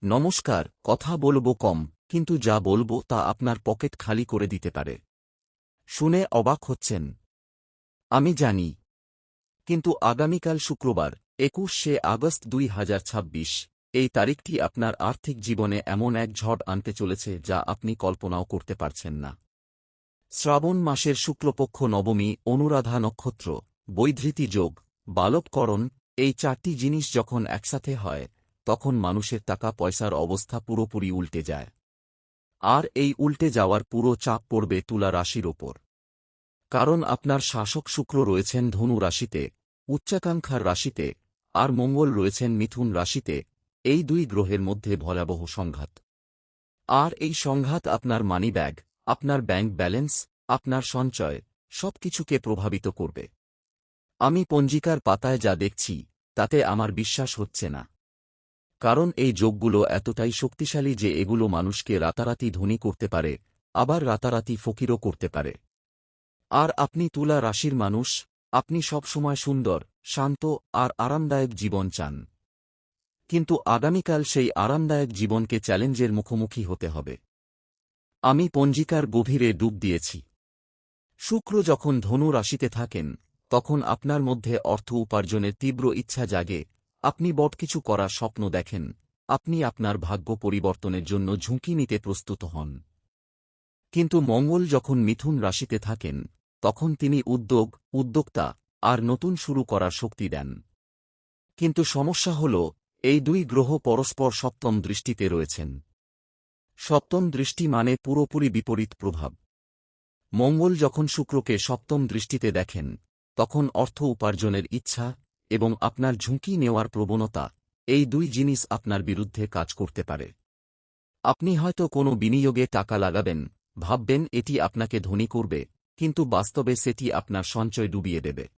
নমস্কার। কথা বলবো কম, কিন্তু যা বলবো তা আপনার পকেট খালি করে দিতে পারে। শুনে অবাক হচ্ছেন? আমি জানি। কিন্তু আগামীকাল শুক্রবার 21শে আগস্ট 2026 এই তারিখটি আপনার আর্থিক জীবনে এমন এক ঝড় আনতে চলেছে যা আপনি কল্পনাও করতে পারছেন না। শ্রাবণ মাসের শুক্লপক্ষ নবমী, অনুরাধা নক্ষত্র, বৈধৃতি যোগ, বালবকরণ, এই চারটি জিনিস যখন একসাথে হয় তখন মানুষের টাকা পয়সার অবস্থা পুরোপুরি উল্টে যায়। আর এই উল্টে যাওয়ার পুরো চাপ পড়বে তুলা রাশির ওপর। কারণ আপনার শাসক শুক্র রয়েছেন ধনু রাশিতে, উচ্চাকাঙ্ক্ষার রাশিতে, আর মঙ্গল রয়েছেন মিথুন রাশিতে। এই দুই গ্রহের মধ্যে ভয়াবহ সংঘাত। আর এই সংঘাত আপনার মানিব্যাগ, আপনার ব্যাংক ব্যালেন্স, আপনার সঞ্চয় সবকিছুকে প্রভাবিত করবে। আমি পঞ্জিকার পাতায় যা দেখছি তাতে আমার বিশ্বাস হচ্ছে না। কারণ এই যোগগুলো এতটাই শক্তিশালী যে এগুলো মানুষকে রাতারাতি ধনী করতে পারে, আবার রাতারাতি ফকিরও করতে পারে। আর আপনি তুলা রাশির মানুষ, আপনি সবসময় সুন্দর, শান্ত আর আরামদায়ক জীবন চান। কিন্তু আগামীকাল সেই আরামদায়ক জীবনকে চ্যালেঞ্জের মুখোমুখি হতে হবে। আমি পঞ্জিকার গভীরে ডুব দিয়েছি। শুক্র যখন ধনু রাশিতে থাকেন তখন আপনার মধ্যে অর্থ উপার্জনের তীব্র ইচ্ছা জাগে, আপনি বড় কিছু করার স্বপ্ন দেখেন, আপনি আপনার ভাগ্য পরিবর্তনের জন্য ঝুঁকি নিতে প্রস্তুত হন। কিন্তু মঙ্গল যখন মিথুন রাশিতে থাকেন তখন তিনি উদ্যোগ, উদ্যোক্তা আর নতুন শুরু করার শক্তি দেন। কিন্তু সমস্যা হল, এই দুই গ্রহ পরস্পর সপ্তম দৃষ্টিতে রয়েছেন। সপ্তম দৃষ্টি মানে পুরোপুরি বিপরীত প্রভাব। মঙ্গল যখন শুক্রকে সপ্তম দৃষ্টিতে দেখেন তখন অর্থ উপার্জনের ইচ্ছা এবং আপনার ঝুঁকি নেওয়ার প্রবণতা, এই দুই জিনিস আপনার বিরুদ্ধে কাজ করতে পারে। আপনি হয়তো কোনো বিনিয়োগে টাকা লাগাবেন, ভাববেন এটি আপনাকে ধনী করবে, কিন্তু বাস্তবে সেটি আপনার সঞ্চয় ডুবিয়ে দেবে।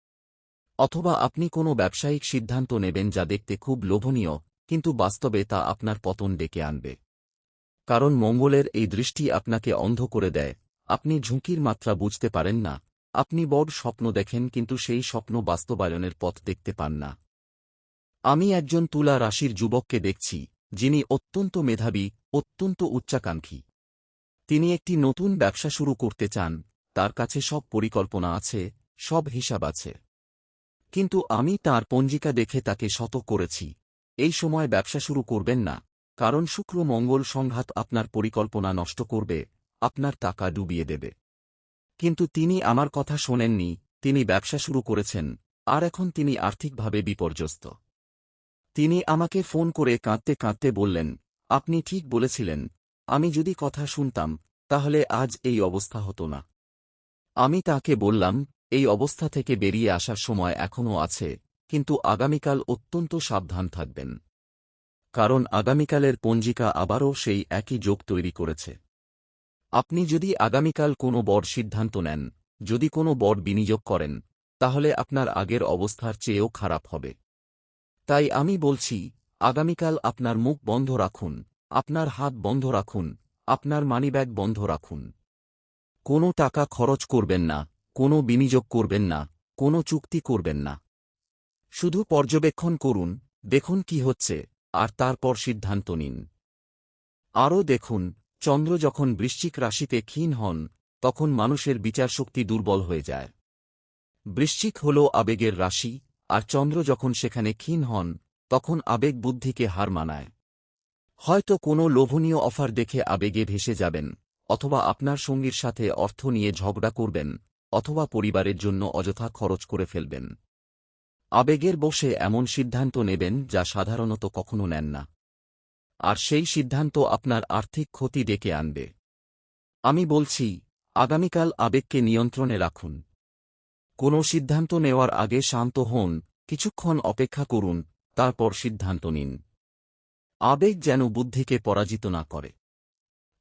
অথবা আপনি কোনো ব্যবসায়িক সিদ্ধান্ত নেবেন যা দেখতে খুব লোভনীয়, কিন্তু বাস্তবে তা আপনার পতন ডেকে আনবে। কারণ মঙ্গলের এই দৃষ্টি আপনাকে অন্ধ করে দেয়, আপনি ঝুঁকির মাত্রা বুঝতে পারেন না, আপনি বড় স্বপ্ন দেখেন কিন্তু সেই স্বপ্ন বাস্তবায়নের পথ দেখতে পান না। আমি একজন তুলা রাশির যুবককে দেখছি, যিনি অত্যন্ত মেধাবী, অত্যন্ত উচ্চাকাঙ্ক্ষী। তিনি একটি নতুন ব্যবসা শুরু করতে চান, তার কাছে সব পরিকল্পনা আছে, সব হিসাব আছে। কিন্তু আমি তার পঞ্জিকা দেখে তাকে সতর্ক করেছি, এই সময় ব্যবসা শুরু করবেন না, কারণ শুক্র মঙ্গল সংঘাত আপনার পরিকল্পনা নষ্ট করবে, আপনার টাকা ডুবিয়ে দেবে। কিন্তু তিনি আমার কথা শোনেননি, তিনি ব্যবসা শুরু করেছেন, আর এখন তিনি আর্থিকভাবে বিপর্যস্ত। তিনি আমাকে ফোন করে কাঁদতে কাঁদতে বললেন, আপনি ঠিক বলেছিলেন, আমি যদি কথা শুনতাম তাহলে আজ এই অবস্থা হতো না। আমি তাকে বললাম, এই অবস্থা থেকে বেরিয়ে আসার সময় এখনও আছে, কিন্তু আগামীকাল অত্যন্ত সাবধান থাকবেন। কারণ আগামীকালের পঞ্জিকা আবারও সেই একই যোগ তৈরি করেছে। আপনি যদি আগামীকাল কোনো বড় সিদ্ধান্ত নেন, যদি কোনো বড় বিনিয়োগ করেন, তাহলে আপনার আগের অবস্থার চেয়েও খারাপ হবে। তাই আমি বলছি, আগামীকাল আপনার মুখ বন্ধ রাখুন, আপনার হাত বন্ধ রাখুন, আপনার মানিব্যাগ বন্ধ রাখুন। কোনো টাকা খরচ করবেন না, কোনো বিনিয়োগ করবেন না, কোনো চুক্তি করবেন না। শুধু পর্যবেক্ষণ করুন, দেখুন কি হচ্ছে, আর তারপর সিদ্ধান্ত নিন। আরও দেখুন, চন্দ্র যখন বৃশ্চিক রাশিতে ক্ষীণ হন তখন মানুষের বিচারশক্তি দুর্বল হয়ে যায়। বৃশ্চিক হল আবেগের রাশি, আর চন্দ্র যখন সেখানে ক্ষীণ হন তখন আবেগ বুদ্ধিকে হার মানায়। হয়তো কোনো লোভনীয় অফার দেখে আবেগে ভেসে যাবেন, অথবা আপনার সঙ্গীর সাথে অর্থ নিয়ে ঝগড়া করবেন, অথবা পরিবারের জন্য অযথা খরচ করে ফেলবেন। আবেগের বশে এমন সিদ্ধান্ত নেবেন যা সাধারণত কখনো নেন না। আর সেই সিদ্ধান্ত আপনার আর্থিক ক্ষতি ডেকে আনবে। আমি বলছি, আগামীকাল আবেগকে নিয়ন্ত্রণে রাখুন। কোনো সিদ্ধান্ত নেওয়ার আগে শান্ত হন, কিছুক্ষণ অপেক্ষা করুন, তারপর সিদ্ধান্ত নিন। আবেগ যেন বুদ্ধিকে পরাজিত না করে।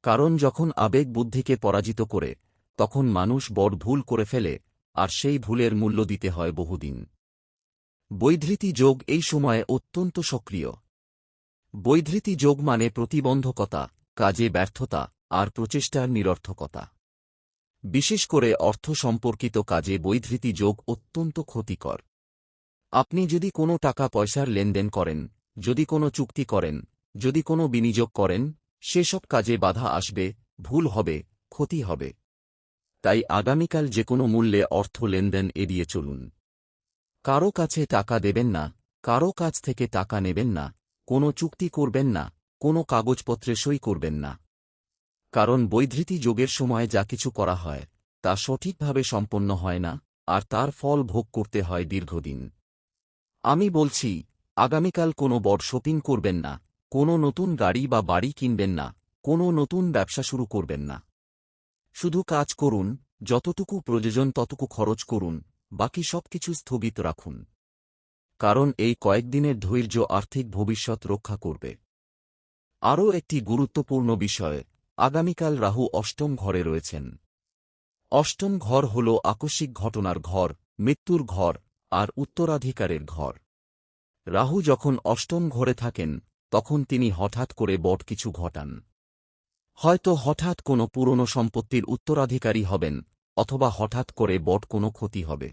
কারণ যখন আবেগ বুদ্ধিকে পরাজিত করে তখন মানুষ বড় ভুল করে ফেলে, আর সেই ভুলের মূল্য দিতে হয় বহুদিন। বৈধৃতি যোগ এই সময়ে অত্যন্ত সক্রিয়। বৈধৃতি যোগ মানে প্রতিবন্ধকতা, কাজে ব্যর্থতা, আর প্রচেষ্টার নিরর্থকতা। বিশেষ করে অর্থ সম্পর্কিত কাজে বৈধৃতি যোগ অত্যন্ত ক্ষতিকর। আপনি যদি কোনো টাকা পয়সার লেনদেন করেন, যদি কোনো চুক্তি করেন, যদি কোনো বিনিয়োগ করেন, সেসব কাজে বাধা আসবে, ভুল হবে, ক্ষতি হবে। তাই আগামীকাল যে কোনো মূল্যে অর্থ লেনদেন এড়িয়ে চলুন। কারো কাছে টাকা দেবেন না, কারো কাছ থেকে টাকা নেবেন না, কোনো চুক্তি করবেন না, কোনো কাগজপত্রে সই করবেন না। কারণ বৈধৃতি যোগের সময় যা কিছু করা হয় তা সঠিকভাবে সম্পন্ন হয় না, আর তার ফল ভোগ করতে হয় দীর্ঘদিন। আমি বলছি, আগামীকাল কোনো বড় শপিং করবেন না, কোনো নতুন গাড়ি বা বাড়ি কিনবেন না, কোনো নতুন ব্যবসা শুরু করবেন না। শুধু কাজ করুন, যতটুকু প্রয়োজন ততটুকু খরচ করুন, বাকি সবকিছু স্থগিত রাখুন। কারণ এই কয়েকদিনের ধৈর্য আর্থিক ভবিষ্যৎ রক্ষা করবে। আরও একটি গুরুত্বপূর্ণ বিষয়, আগামীকাল রাহু অষ্টম ঘরে রয়েছেন। অষ্টম ঘর হল আকস্মিক ঘটনার ঘর, মৃত্যুর ঘর, আর উত্তরাধিকারের ঘর। রাহু যখন অষ্টম ঘরে থাকেন তখন তিনি হঠাৎ করে বড় কিছু ঘটান। হয়তো হঠাৎ কোনো পুরনো সম্পত্তির উত্তরাধিকারী হবেন, অথবা হঠাৎ করে বড় কোনো ক্ষতি হবে।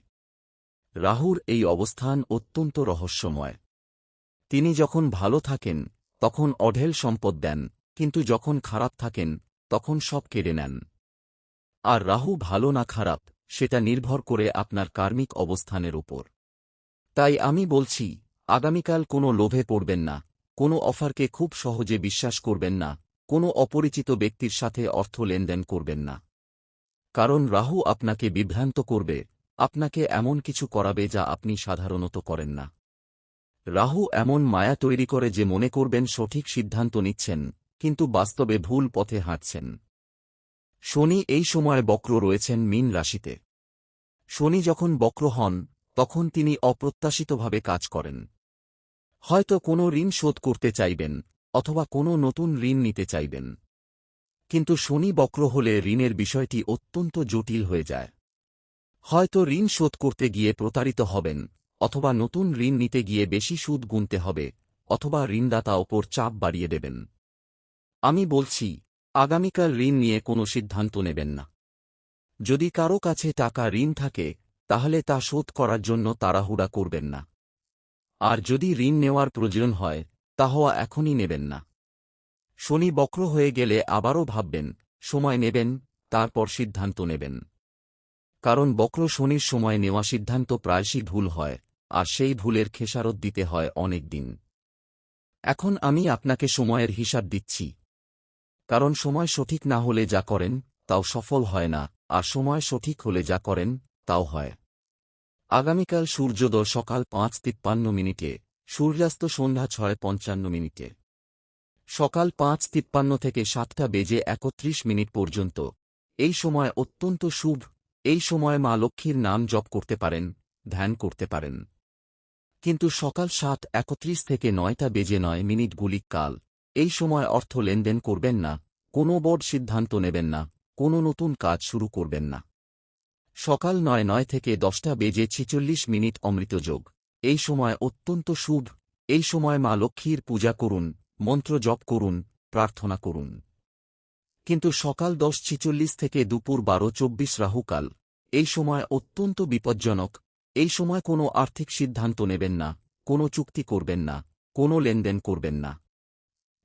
রাহুর এই অবস্থান অত্যন্ত রহস্যময়। তিনি যখন ভালো থাকেন তখন অঢেল সম্পদ দেন, কিন্তু যখন খারাপ থাকেন তখন সব কেড়ে নেন। আর রাহু ভালো না খারাপ সেটা নির্ভর করে আপনার কার্মিক অবস্থানের উপর। তাই আমি বলছি, আগামীকাল কোনো লোভে পড়বেন না, কোনো অফারকে খুব সহজে বিশ্বাস করবেন না, কোনো অপরিচিত ব্যক্তির সাথে অর্থ লেনদেন করবেন না। কারণ রাহু আপনাকে বিভ্রান্ত করবে, আপনাকে এমন কিছু করাবে যা আপনি সাধারণত করেন না। রাহু এমন মায়া তৈরি করে যে মনে করবেন সঠিক সিদ্ধান্ত নিচ্ছেন, কিন্তু বাস্তবে ভুল পথে হাঁটছেন। শনি এই সময় বক্র রয়েছেন মীন রাশিতে। শনি যখন বক্র হন তখন তিনি অপ্রত্যাশিতভাবে কাজ করেন। হয়তো কোনো ঋণ শোধ করতে চাইবেন, অথবা কোনো নতুন ঋণ নিতে চাইবেন। কিন্তু শনি বক্র হলে ঋণের বিষয়টি অত্যন্ত জটিল হয়ে যায়। হয়তো ঋণ শোধ করতে গিয়ে প্রতারিত হবেন, অথবা নতুন ঋণ নিতে গিয়ে বেশি সুদ গুনতে হবে, অথবা ঋণদাতা ওপর চাপ বাড়িয়ে দেবেন। আমি বলছি, আগামীকাল ঋণ নিয়ে কোনো সিদ্ধান্ত নেবেন না। যদি কারো কাছে টাকা ঋণ থাকে তাহলে তা শোধ করার জন্য তাড়াহুড়া করবেন না। আর যদি ঋণ নেওয়ার প্রয়োজন হয় তা হওয়া এখনই নেবেন না। শনি বক্র হয়ে গেলে আবারও ভাববেন, সময় নেবেন, তারপর সিদ্ধান্ত নেবেন। কারণ বক্র শনির সময় নেওয়া সিদ্ধান্ত প্রায়শই ভুল হয়, আর সেই ভুলের খেসারত দিতে হয় অনেক দিন। এখন আমি আপনাকে সময়ের হিসাব দিচ্ছি। কারণ সময় সঠিক না হলে যা করেন তাও সফল হয় না, আর সময় সঠিক হলে যা করেন তাও হয়। আগামীকাল সূর্যোদয় সকাল 5:53, সূর্যাস্ত সন্ধ্যা 6:55। সকাল 5:53 থেকে 7:31 পর্যন্ত এই সময় অত্যন্ত শুভ। এই সময় মা লক্ষ্মীর নাম জপ করতে পারেন, ধ্যান করতে পারেন। কিন্তু সকাল 7:31 থেকে 9:09 কাল, এই সময় অর্থ লেনদেন করবেন না, কোনো বড় সিদ্ধান্ত নেবেন না, কোনো নতুন কাজ শুরু করবেন না। সকাল 9:09 থেকে 10:46 অমৃত যোগ, এই সময় অত্যন্ত শুভ। এই সময় মা লক্ষ্মীর পূজা করুন, মন্ত্র জপ করুন, প্রার্থনা করুন। কিন্তু সকাল 10:46 থেকে দুপুর 12:24 রাহুকাল, এই সময় অত্যন্ত বিপজ্জনক। এই সময় কোনো আর্থিক সিদ্ধান্ত নেবেন না, কোনো চুক্তি করবেন না, কোনো লেনদেন করবেন না।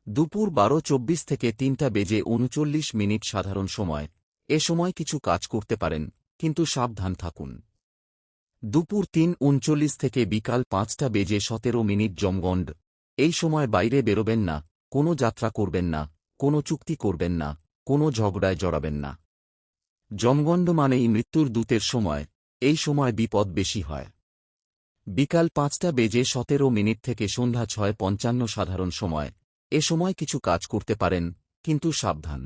দুপুর 12:24 থেকে 3:39 সাধারণ সময়, এ সময় কিছু কাজ করতে পারেন, কিন্তু সাবধান থাকুন। দুপুর 3:39 থেকে বিকাল 5:17 যমগণ্ড, এই সময় বাইরে বেরোবেন না, কোনো যাত্রা করবেন না, কোনো চুক্তি করবেন না, কোনো ঝগড়ায় জড়াবেন না। যমগণ্ড মানেই মৃত্যুর দূতের সময়, এই সময় বিপদ বেশি হয়। বিকাল 5:17 থেকে সন্ধ্যা 6:55 সাধারণ সময়, এ সময় কিছু কাজ করতে পারেন, কিন্তু সাবধান।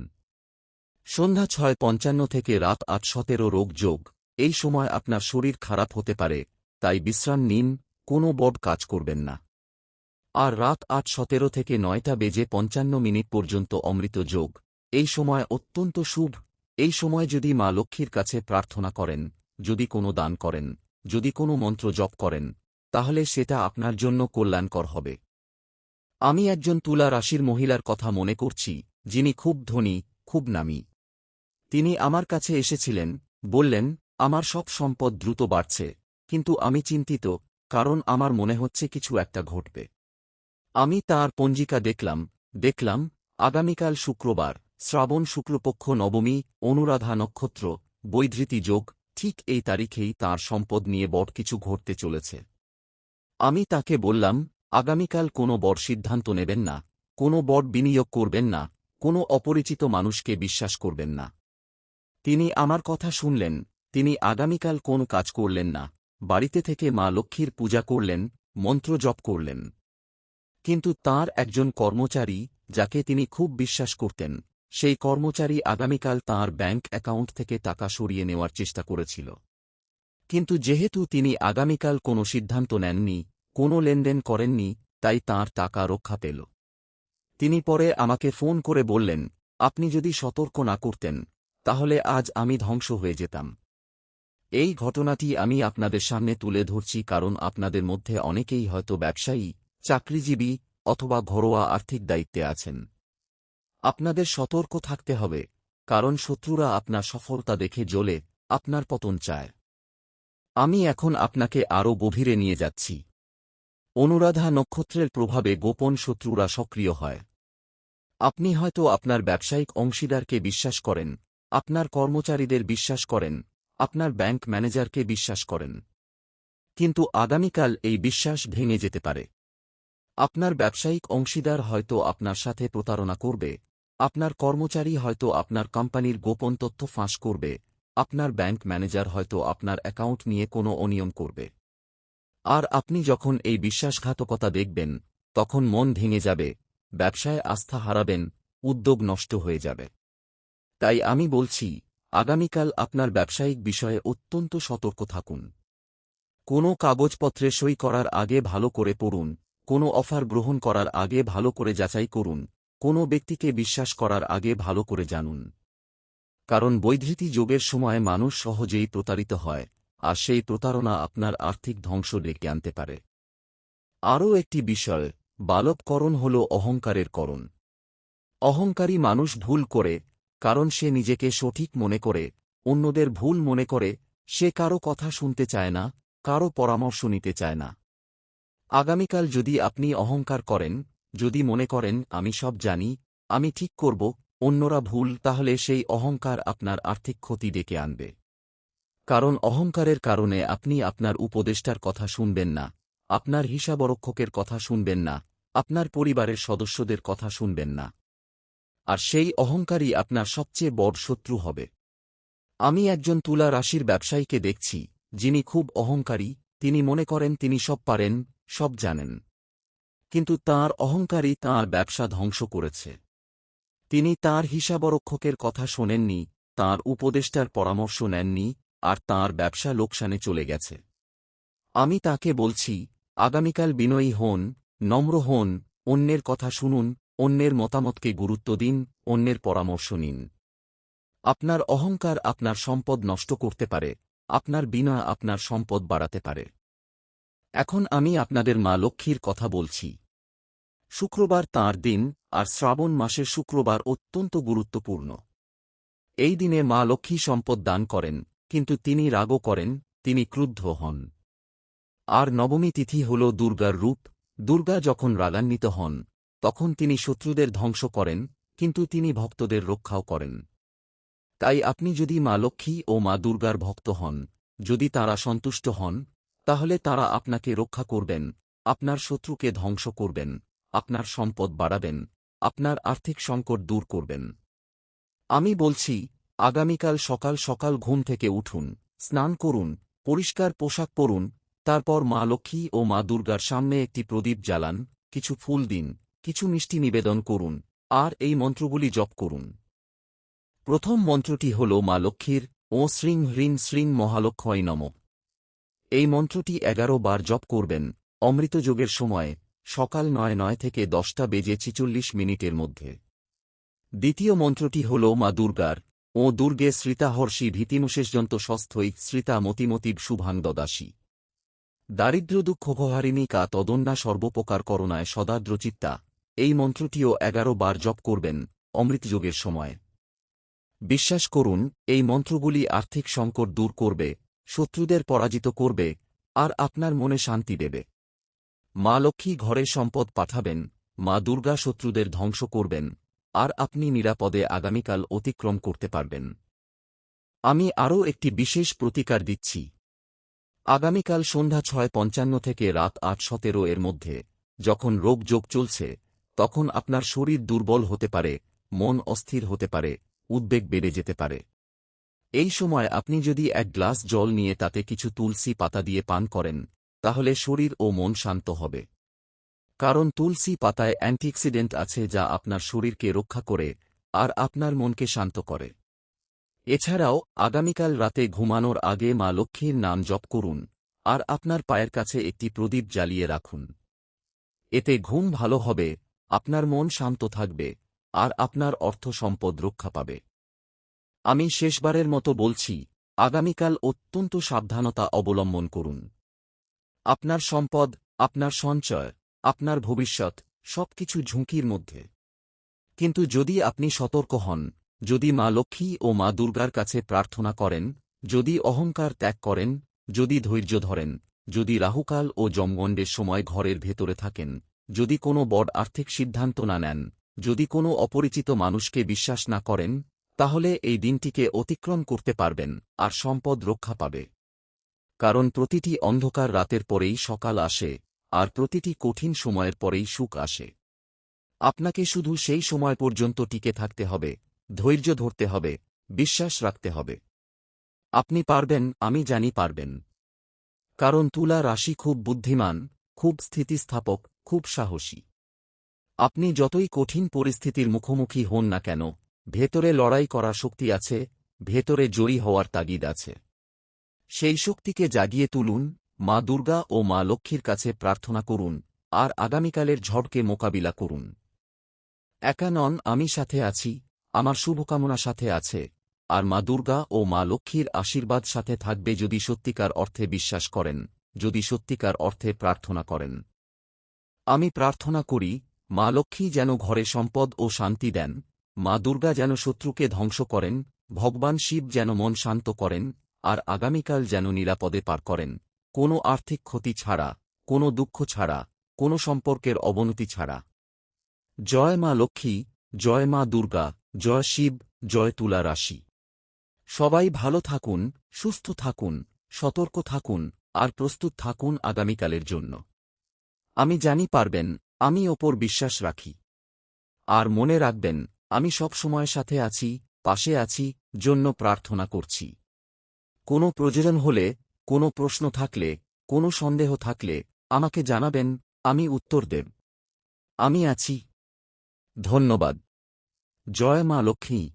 সন্ধ্যা 6:55 থেকে রাত 8:17 রোগ যোগ, এই সময় আপনার শরীর খারাপ হতে পারে, তাই বিশ্রাম নিন, কোনো বড় কাজ করবেন না। আর রাত 8:17 থেকে 9:55 পর্যন্ত অমৃত যোগ, এই সময় অত্যন্ত শুভ। এই সময় যদি মা লক্ষ্মীর কাছে প্রার্থনা করেন, যদি কোনো দান করেন, যদি কোনো মন্ত্র জপ করেন, তাহলে সেটা আপনার জন্য কল্যাণকর হবে। আমি একজন তুলা রাশির মহিলার কথা মনে করছি, যিনি খুব ধনী, খুব নামী। তিনি আমার কাছে এসেছিলেন, বললেন, আমার সব সম্পদ দ্রুত বাড়ছে, কিন্তু আমি চিন্তিত, কারণ আমার মনে হচ্ছে কিছু একটা ঘটবে। আমি তাঁর পঞ্জিকা দেখলাম, দেখলাম আগামীকাল শুক্রবার, শ্রাবণ শুক্লপক্ষ নবমী, অনুরাধা নক্ষত্র, বৈধৃতি যোগ, ঠিক এই তারিখেই তাঁর সম্পদ নিয়ে বড় কিছু ঘটতে চলেছে। আমি তাকে বললাম, আগামীকাল কোনো বড় সিদ্ধান্ত নেবেন না, কোনো বড় বিনিয়োগ করবেন না, কোনো অপরিচিত মানুষকে বিশ্বাস করবেন না। তিনি আমার কথা শুনলেন, তিনি আগামীকাল কোন কাজ করলেন না, বাড়িতে থেকে মা লক্ষ্মীর পূজা করলেন, মন্ত্র জপ করলেন। কিন্তু তাঁর একজন কর্মচারী, যাকে তিনি খুব বিশ্বাস করতেন, সেই কর্মচারী আগামীকাল তাঁর ব্যাংক অ্যাকাউন্ট থেকে টাকা সরিয়ে নেওয়ার চেষ্টা করেছিল। কিন্তু যেহেতু তিনি আগামীকাল কোনো সিদ্ধান্ত নেননি, কোনো লেনদেন করেননি, তাই তাঁর টাকা রক্ষা পেল। তিনি পরে আমাকে ফোন করে বললেন, আপনি যদি সতর্ক না করতেন, তাহলে আজ আমি ধ্বংস হয়ে যেতাম। এই ঘটনাটি আমি আপনাদের সামনে তুলে ধরছি কারণ আপনাদের মধ্যে অনেকেই হয়তো ব্যবসায়ী, চাকরিজীবী অথবা ঘরোয়া আর্থিক দায়িত্বে আছেন। আপনাদের সতর্ক থাকতে হবে, কারণ শত্রুরা আপনার সফলতা দেখে জ্বলে আপনার পতন চায়। আমি এখন আপনাকে আরও গভীরে নিয়ে যাচ্ছি। অনুরাধা নক্ষত্রের প্রভাবে গোপন শত্রুরা সক্রিয় হয়। আপনি হয়তো আপনার ব্যবসায়িক অংশীদারকে বিশ্বাস করেন, আপনার কর্মচারীদের বিশ্বাস করেন, আপনার ব্যাংক ম্যানেজারকে বিশ্বাস করেন। কিন্তু আগামীকাল এই বিশ্বাস ভেঙে যেতে পারে। আপনার ব্যবসায়িক অংশীদার হয়তো আপনার সাথে প্রতারণা করবে, আপনার কর্মচারী হয়তো আপনার কোম্পানির গোপন তথ্য ফাঁস করবে, আপনার ব্যাংক ম্যানেজার হয়তো আপনার অ্যাকাউন্ট নিয়ে কোনো অনিয়ম করবে। আর আপনি যখন এই বিশ্বাসঘাতকতা দেখবেন, তখন মন ভেঙে যাবে, ব্যবসায় আস্থা হারাবেন, উদ্যোগ নষ্ট হয়ে যাবে। তাই আমি বলছি, আগামীকাল আপনার ব্যবসায়িক বিষয়ে অত্যন্ত সতর্ক থাকুন। কোনো কাগজপত্রে সই করার আগে ভালো করে পড়ুন, কোনো অফার গ্রহণ করার আগে ভালো করে যাচাই করুন, কোনো ব্যক্তিকে বিশ্বাস করার আগে ভালো করে জানুন। কারণ বৈধৃতি যোগের সময় মানুষ সহজেই প্রতারিত হয়, আর সেই প্রতারণা আপনার আর্থিক ধ্বংস ডেকে আনতে পারে। আরও একটি বিষয়, বালবকরণ হল অহংকারের করণ। অহংকারী মানুষ ভুল করে, কারণ সে নিজেকে সঠিক মনে করে, অন্যদের ভুল মনে করে, সে কারো কথা শুনতে চায় না, কারো পরামর্শ নিতে চায় না। আগামীকাল যদি আপনি অহংকার করেন, যদি মনে করেন আমি সব জানি, আমি ঠিক করব, অন্যরা ভুল, তাহলে সেই অহংকার আপনার আর্থিক ক্ষতি ডেকে আনবে। কারণ অহংকারের কারণে আপনি আপনার উপদেষ্টার কথা শুনবেন না, আপনার হিসাবরক্ষকের কথা শুনবেন না, আপনার পরিবারের সদস্যদের কথা শুনবেন না। আর সেই অহংকারই আপনার সবচেয়ে বড় শত্রু হবে। আমি একজন তুলা রাশির ব্যবসায়ীকে দেখছি, যিনি খুব অহংকারী, তিনি মনে করেন তিনি সব পারেন, সব জানেন। কিন্তু তাঁর অহংকারই তাঁর ব্যবসা ধ্বংস করেছে। তিনি তাঁর হিসাবরক্ষকের কথা শোনেননি, তাঁর উপদেষ্টার পরামর্শ নেননি, আর তাঁর ব্যবসা লোকসানে চলে গেছে। আমি তাকে বলছি, আগামীকাল বিনয়ী হন, নম্র হন, অন্যের কথা শুনুন, অন্যের মতামতকে গুরুত্ব দিন, অন্যের পরামর্শ নিন। আপনার অহংকার আপনার সম্পদ নষ্ট করতে পারে, আপনার বিনয় আপনার সম্পদ বাড়াতে পারে। এখন আমি আপনাদের মা লক্ষ্মীর কথা বলছি। শুক্রবার তাঁর দিন, আর শ্রাবণ মাসের শুক্রবার অত্যন্ত গুরুত্বপূর্ণ। এই দিনে মা লক্ষ্মী সম্পদ দান করেন, কিন্তু তিনি রাগও করেন, তিনি ক্রুদ্ধ হন। আর নবমী তিথি হল দুর্গার রূপ। দুর্গা যখন রাগান্বিত হন, তখন তিনি শত্রুদের ধ্বংস করেন, কিন্তু তিনি ভক্তদের রক্ষাও করেন। তাই আপনি যদি মা লক্ষ্মী ও মা দুর্গার ভক্ত হন, যদি তাঁরা সন্তুষ্ট হন, তাহলে তাঁরা আপনাকে রক্ষা করবেন, আপনার শত্রুকে ধ্বংস করবেন, আপনার সম্পদ বাড়াবেন, আপনার আর্থিক সংকট দূর করবেন। আমি বলছি, আগামীকাল সকাল সকাল ঘুম থেকে উঠুন, স্নান করুন, পরিষ্কার পোশাক পরুন, তারপর মা লক্ষ্মী ও মা দুর্গার সামনে একটি প্রদীপ জ্বালান, কিছু ফুল দিন, কিছু মিষ্টি নিবেদন করুন, আর এই মন্ত্রগুলি জপ করুন। প্রথম মন্ত্রটি হল মা লক্ষ্মীর, ও শ্রীং হ্রিং শ্রীং মহালক্ষ্মী নমঃ। এই মন্ত্রটি 11 বার জপ করবেন, অমৃতযোগের সময়, সকাল 9 থেকে 10:46 মধ্যে। দ্বিতীয় মন্ত্রটি হল মা দুর্গার, ও দুর্গে শ্রিতাহর্ষি ভীতিমুশেষজন্ত স্বস্থৈ শ্রিতা মতিমতিব শুভাং দদাসি। দারিদ্র্য দুঃখভহারিণী কা তদন্যা সর্বপ্রকার করুণায় সদাদ্রচিত্তা। এই মন্ত্রটিও 11 বার জপ করবেন, অমৃতযোগের সময়। বিশ্বাস করুন, এই মন্ত্রগুলি আর্থিক সংকট দূর করবে, শত্রুদের পরাজিত করবে, আর আপনার মনে শান্তি দেবে। মা লক্ষ্মী ঘরে সম্পদ পাঠাবেন, মা দুর্গা শত্রুদের ধ্বংস করবেন, আর আপনি নিরাপদে আগামীকাল অতিক্রম করতে পারবেন। আমি আরও একটি বিশেষ প্রতিকার দিচ্ছি। আগামীকাল সন্ধ্যা 6:55 থেকে রাত 8:17 এর মধ্যে, যখন রোগ যোগ চলছে, তখন আপনার শরীর দুর্বল হতে পারে, মন অস্থির হতে পারে, উদ্বেগ বেড়ে যেতে পারে। এই সময় আপনি যদি এক গ্লাস জল নিয়ে তাতে কিছু তুলসী পাতা দিয়ে পান করেন, তাহলে শরীর ও মন শান্ত হবে। কারণ তুলসী পাতায় অ্যান্টিঅক্সিডেন্ট আছে যা আপনার শরীরকে রক্ষা করে আর আপনার মনকে শান্ত করে। এছাড়াও আগামীকাল রাতে ঘুমানোর আগে মা লক্ষ্মীর নাম জপ করুন আর আপনার পায়ের কাছে একটি প্রদীপ জ্বালিয়ে রাখুন। এতে ঘুম ভালো হবে, আপনার মন শান্ত থাকবে, আর আপনার অর্থ সম্পদ রক্ষা পাবে। আমি শেষবারের মতো বলছি, আগামীকাল অত্যন্ত সাবধানতা অবলম্বন করুন। আপনার সম্পদ, আপনার সঞ্চয়, আপনার ভবিষ্যৎ সবকিছু ঝুঁকির মধ্যে। কিন্তু যদি আপনি সতর্ক হন, যদি মা লক্ষ্মী ও মা দুর্গার কাছে প্রার্থনা করেন, যদি অহংকার ত্যাগ করেন, যদি ধৈর্য ধরেন, যদি রাহুকাল ও যমগণ্ডের সময় ঘরের ভেতরে থাকেন, যদি কোনো বড় আর্থিক সিদ্ধান্ত না নেন, যদি কোনো অপরিচিত মানুষকে বিশ্বাস না করেন, তাহলে এই দিনটিকে অতিক্রম করতে পারবেন আর সম্পদ রক্ষা পাবে। কারণ প্রতিটি অন্ধকার রাতের পরেই সকাল আসে, আর প্রতিটি কঠিন সময়ের পরেই সুখ আসে। আপনাকে শুধু সেই সময় পর্যন্ত টিকে থাকতে হবে, ধৈর্য ধরতে হবে, বিশ্বাস রাখতে হবে। আপনি পারবেন, আমি জানি পারবেন। কারণ তুলা রাশি খুব বুদ্ধিমান, খুব স্থিতিস্থাপক, খুব সাহসী। আপনি যতই কঠিন পরিস্থিতির মুখোমুখি হন না কেন, ভেতরে লড়াই করার শক্তি আছে, ভেতরে জয়ী হওয়ার তাগিদ আছে। সেই শক্তিকে জাগিয়ে তুলুন, মা দুর্গা ও মা লক্ষ্মীর কাছে প্রার্থনা করুন, আর আগামীকালের ঝড়কে মোকাবিলা করুন। একা নন, আমি সাথে আছি, আমার শুভকামনা সাথে আছে, আর মা দুর্গা ও মা লক্ষ্মীর আশীর্বাদ সাথে থাকবে যদি সত্যিকার অর্থে বিশ্বাস করেন, যদি সত্যিকার অর্থে প্রার্থনা করেন। আমি প্রার্থনা করি, মা লক্ষ্মী যেন ঘরে সম্পদ ও শান্তি দেন, মা দুর্গা যেন শত্রুকে ধ্বংস করেন, ভগবান শিব যেন মন শান্ত করেন, আর আগামীকাল যেন নিরাপদে পার করেন, কোনো আর্থিক ক্ষতি ছাড়া, কোনো দুঃখ ছাড়া, কোনো সম্পর্কের অবনতি ছাড়া। জয় মা লক্ষ্মী, জয় মা দুর্গা, জয় শিব, জয় তুলা রাশি। সবাই ভালো থাকুন, সুস্থ থাকুন, সতর্ক থাকুন, আর প্রস্তুত থাকুন আগামীকালের জন্য। আমি জানি পারবেন, আমি ওপর বিশ্বাস রাখি। আর মনে রাখবেন, আমি সব সময় সাথে আছি, পাশে আছি, জন্য প্রার্থনা করছি। কোনো প্রয়োজন হলে, কোনো প্রশ্ন থাকলে, কোনো সন্দেহ থাকলে আমাকে জানাবেন, আমি উত্তর দেব। আমি আছি। ধন্যবাদ। জয় মা লক্ষ্মী।